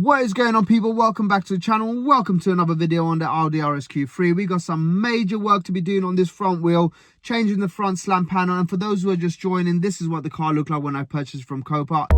What is going on, people? Welcome back to the channel. Welcome to another video on the Audi RS Q3. We got some major work to be doing on this front wheel, changing the front slam panel. And for those who are just joining, this is what the car looked like when I purchased from Copart.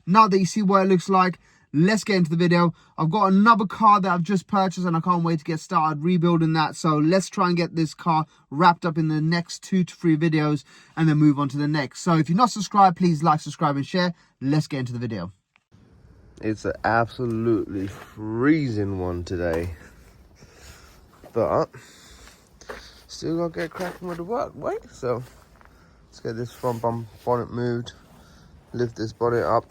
Now that you see what it looks like, let's get into the video. I've got another car that I've just purchased and I can't wait to get started rebuilding that. So let's try and get this car wrapped up in the next 2 to 3 videos and then move on to the next. So if you're not subscribed, please like, subscribe and share. Let's get into the video. It's an absolutely freezing one today, but still gotta get cracking with the work, right? So let's get this front bonnet moved, lift this bonnet up,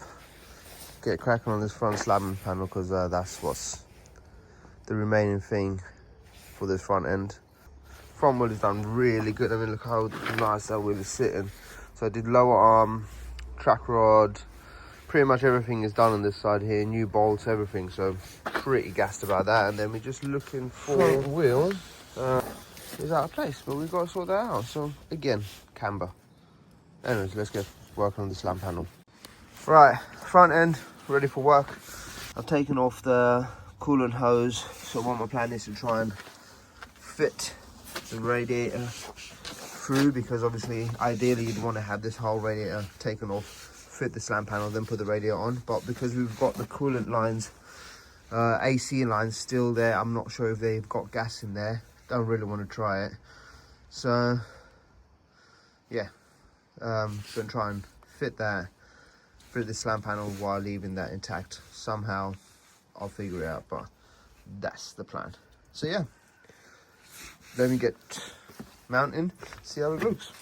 get cracking on this front slamming panel, because that's what's the remaining thing for this front end. Front wheel is done really good. I mean, look how nice that wheel is sitting. So I did lower arm, track rod, pretty much everything is done on this side here, new bolts, everything. So pretty gassed about that. And then we're just looking for front wheel is out of place, but we've got to sort that out. So again, camber. Anyways, let's get working on the slam panel. Right, front end ready for work. I've taken off the coolant hose, so what my plan is to try and fit the radiator through, because obviously ideally you'd want to have this whole radiator taken off, fit the slam panel, then put the radiator on. But because we've got the coolant lines, AC lines still there, I'm not sure if they've got gas in there. Don't really want to try it. So yeah, gonna try and fit that through the slam panel while leaving that intact. Somehow I'll figure it out, but that's the plan. So yeah, let me get mounting, see how it looks.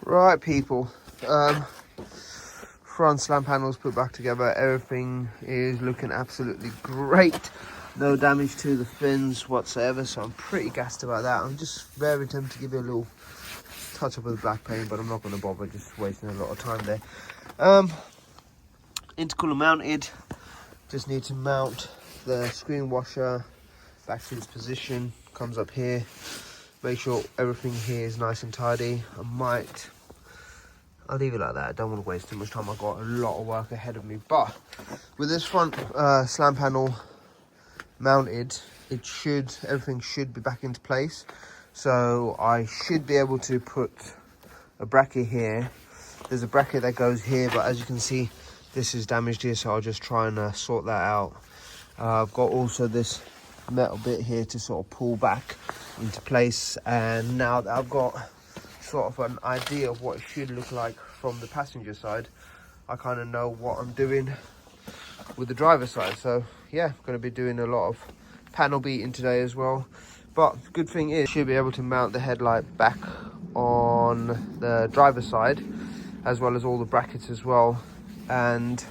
Right, people, front slam panels put back together. Everything is looking absolutely great. No damage to the fins whatsoever, so I'm pretty gassed about that. I'm just very tempted to give it a little touch up with the black paint, but I'm not going to bother, just wasting a lot of time there. Intercooler mounted. Just need to mount the screen washer back to its position. Comes up here. Make sure everything here is nice and tidy. I'll leave it like that. I don't want to waste too much time. I've got a lot of work ahead of me. But with this front slam panel mounted, everything should be back into place. So I should be able to put a bracket here. There's a bracket that goes here, but as you can see, this is damaged here, so I'll just try and sort that out. I've got also this metal bit here to sort of pull back into place, and now that I've got sort of an idea of what it should look like from the passenger side, I kind of know what I'm doing with the driver's side. So yeah, I'm going to be doing a lot of panel beating today as well. But the good thing is, should be able to mount the headlight back on the driver's side, as well as all the brackets as well. And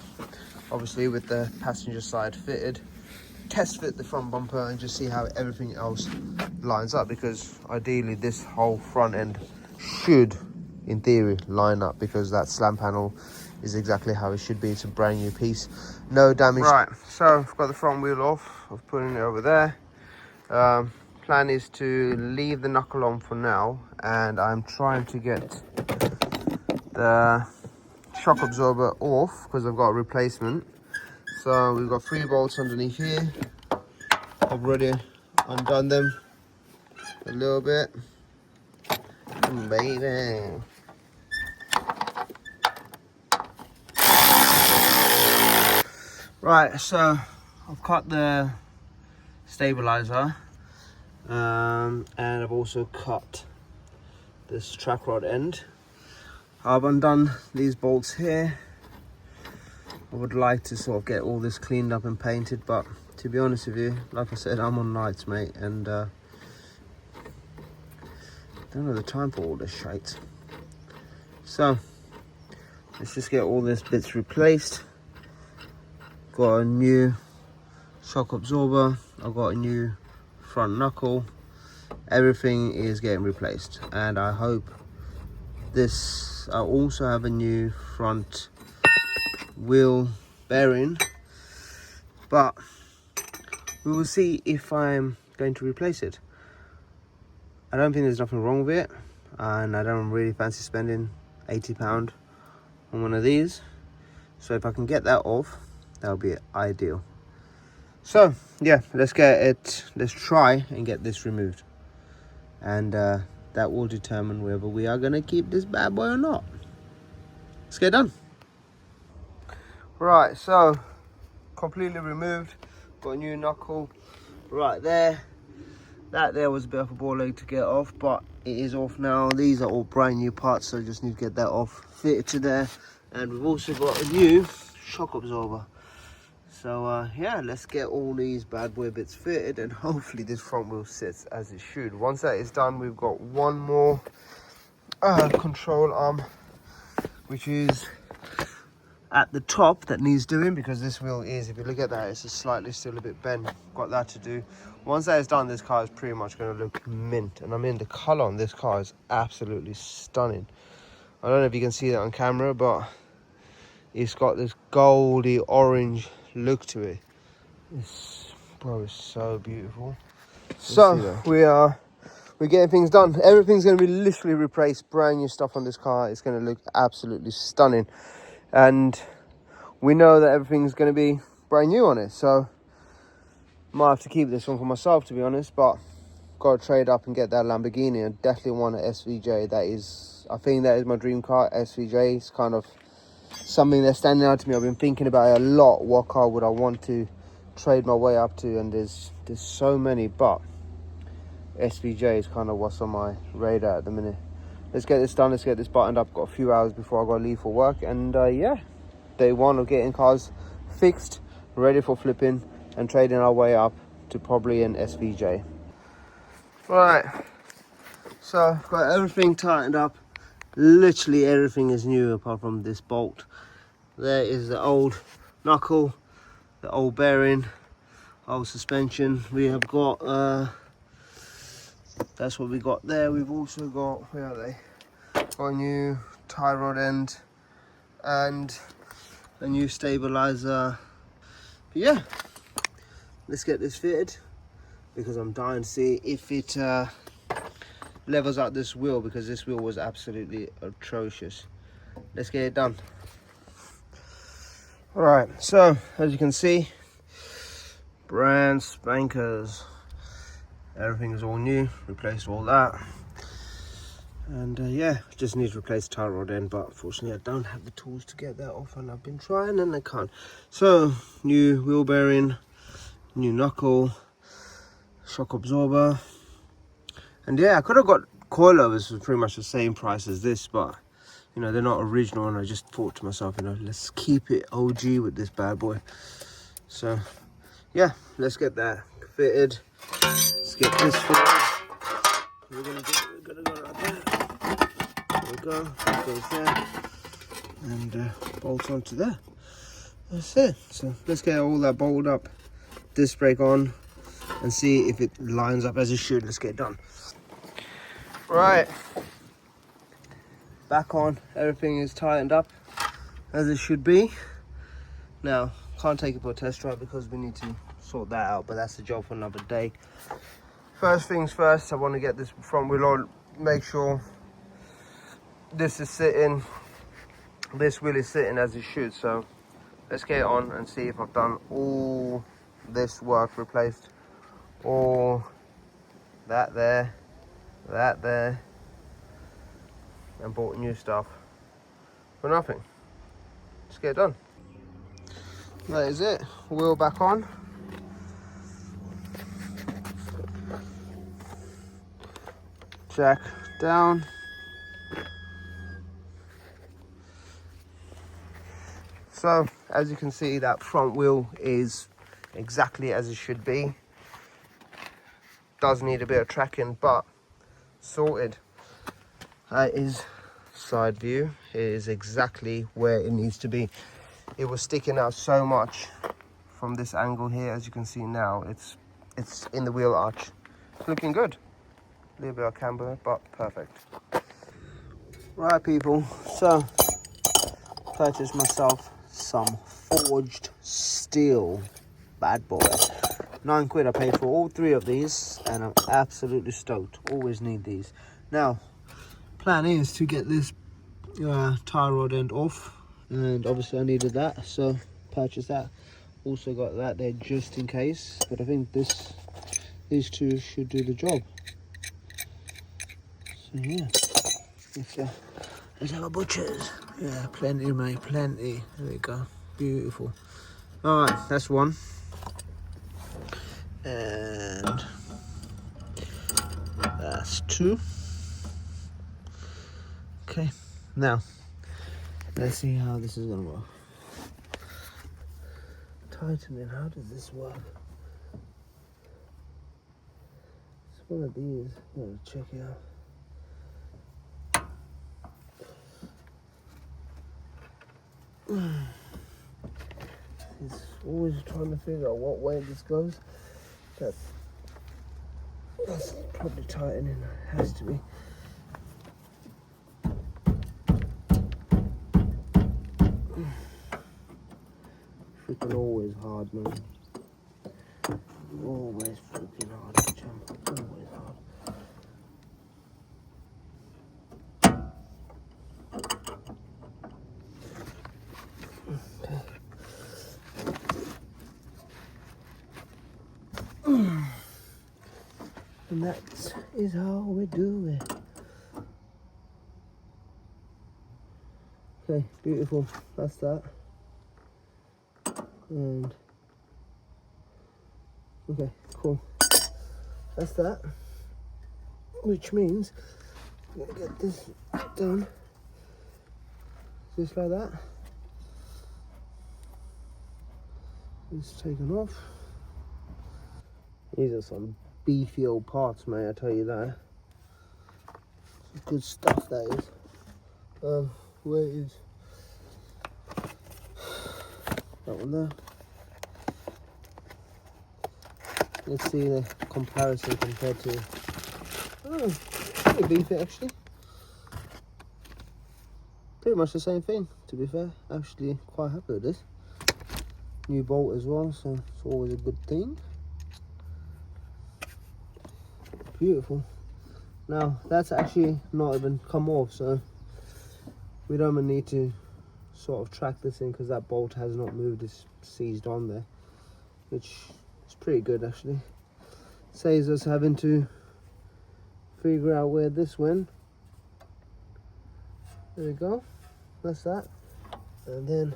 obviously with the passenger side fitted, test fit the front bumper and just see how everything else lines up, because ideally this whole front end should, in theory, line up, because that slam panel is exactly how it should be. It's a brand new piece, no damage. Right, so I've got the front wheel off. I'm putting it over there. Plan is to leave the knuckle on for now, and I'm trying to get the shock absorber off because I've got a replacement. So we've got 3 bolts underneath here. I've already undone them a little bit. Baby. Right, so I've cut the stabilizer. And I've also cut this track rod end. I've undone these bolts here. I would like to sort of get all this cleaned up and painted, but to be honest with you, like I said, I'm on nights, mate, and don't have the time for all this shite. So let's just get all these bits replaced. Got a new shock absorber. I've got a new front knuckle. Everything is getting replaced, and I hope I also have a new front wheel bearing, but we will see if I'm going to replace it. I don't think there's nothing wrong with it, and I don't really fancy spending £80 on one of these. So if I can get that off, that'll be ideal. So yeah, let's try and get this removed, and that will determine whether we are going to keep this bad boy or not. Let's get done. Right, so completely removed. Got a new knuckle right there. That there was a bit of a ball ache to get off, but it is off now. These are all brand new parts, so I just need to get that off, fitted to there. And we've also got a new shock absorber. So yeah, let's get all these bad boy bits fitted, and hopefully this front wheel sits as it should. Once that is done, we've got one more control arm, which is at the top, that needs doing, because this wheel is, if you look at that, it's slightly still a bit bent. Got that to do. Once that is done, this car is pretty much going to look mint. And I mean, the color on this car is absolutely stunning. I don't know if you can see that on camera, but it's got this goldy orange look to it. It's, bro, it's so beautiful. So we're getting things done. Everything's going to be literally replaced, brand new stuff on this car. It's going to look absolutely stunning, and we know that everything's going to be brand new on it. So might have to keep this one for myself, to be honest, but got to trade up and get that Lamborghini. I definitely want an SVJ. That is, I think that is my dream car. SVJ is kind of something that's standing out to me. I've been thinking about it a lot. What car would I want to trade my way up to? And there's so many, but SVJ is kind of what's on my radar at the minute. Let's get this done. Let's get this buttoned up. Got a few hours before I got to leave for work, and yeah, day one of getting cars fixed, ready for flipping and trading our way up to probably an SVJ. Right, so got everything tightened up. Literally everything is new apart from this bolt. There is the old knuckle, the old bearing, old suspension. We have got that's what we got there. We've also got, where are they? Got a new tie rod end and a new stabilizer. But yeah, let's get this fitted, because I'm dying to see if it levels out this wheel, because this wheel was absolutely atrocious. Let's get it done. All right, so as you can see, brand spankers. Everything is all new, replaced all that. And yeah, just need to replace the tie rod end, but unfortunately I don't have the tools to get that off, and I've been trying and I can't. So new wheel bearing, new knuckle, shock absorber, and yeah, I could have got coilovers for pretty much the same price as this, but you know, they're not original, and I just thought to myself, you know, let's keep it OG with this bad boy. So yeah, let's get that fitted. Let's get this fitted. We're gonna go right there. There we go. That goes there, and bolt onto there. That's it. So let's get all that bolted up, disc brake on, and see if it lines up as it should. Let's get it done. Right, back on. Everything is tightened up as it should be. Now, can't take it for a test drive because we need to sort that out, but that's the job for another day. First things first, I want to get this front wheel on, make sure this is sitting, this wheel is sitting as it should. So let's get it on and see if I've done all this work, replaced all that there, and bought new stuff for nothing. Let's get it done. That is it. Wheel back on. Jack down. So as you can see, that front wheel is exactly as it should be. Does need a bit of tracking, but sorted. That is side view. It is exactly where it needs to be. It was sticking out so much from this angle here. As you can see now, it's in the wheel arch. It's looking good. A little bit of camber, but perfect. Right, people, so purchased myself some forged steel bad boy. £9 I paid for all 3 of these, and I'm absolutely stoked. Always need these. Now, plan is to get this tie rod end off, and obviously I needed that, so purchase that. Also got that there just in case, but I think these 2 should do the job. So yeah, let's have a butcher's. Yeah, plenty, mate, plenty. There we go, beautiful. All right, that's 1, and that's 2. Okay, now let's see how this is gonna work. Tightening, how does this work? It's one of these. I'm gonna check it out. It's always trying to figure out what way this goes. That's probably tightening. It has to be. Freaking always hard, man. Always freaking hard, champ. Always hard. And that is how we do it. Okay, beautiful. That's that. And okay, cool. That's that. Which means I'm gonna get this done. Just like that. It's taken off. These are some beefy old parts, mate, I tell you that. Some good stuff, that is. Where is that one there? Let's see the comparison compared to... Oh, pretty beefy, actually. Pretty much the same thing, to be fair. Actually, quite happy with this. New bolt as well, so it's always a good thing. Beautiful. Now that's actually not even come off, so we don't even need to sort of track this in because that bolt has not moved. It's seized on there, which is pretty good actually. Saves us having to figure out where this went. There we go. That's that. And then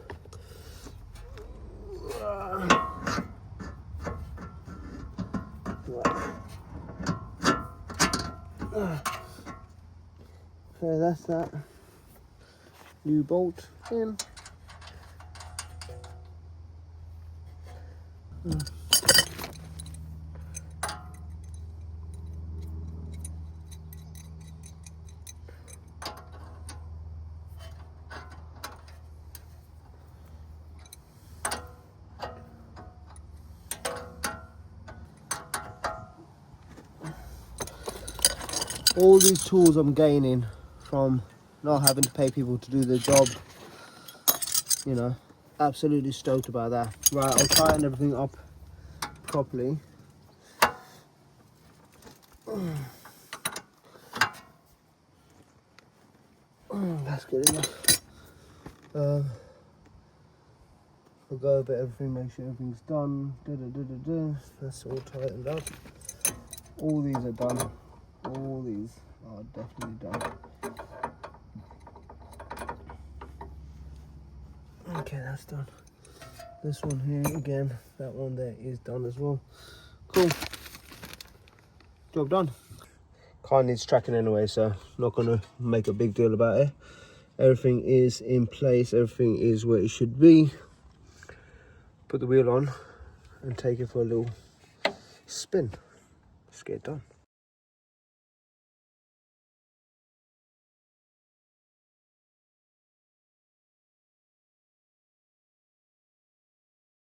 okay, that's that. New bolt in. All these tools I'm gaining from not having to pay people to do the job, you know, absolutely stoked about that. Right, I'll tighten everything up properly. That's good enough. I'll go over everything, make sure everything's done. That's all tightened up. All these are done. All these are definitely done. Okay, that's done. This one here again, that one there is done as well. Cool. Job done. Car needs tracking anyway, so not gonna make a big deal about it. Everything is in place, everything is where it should be. Put the wheel on and take it for a little spin. Let's get it done.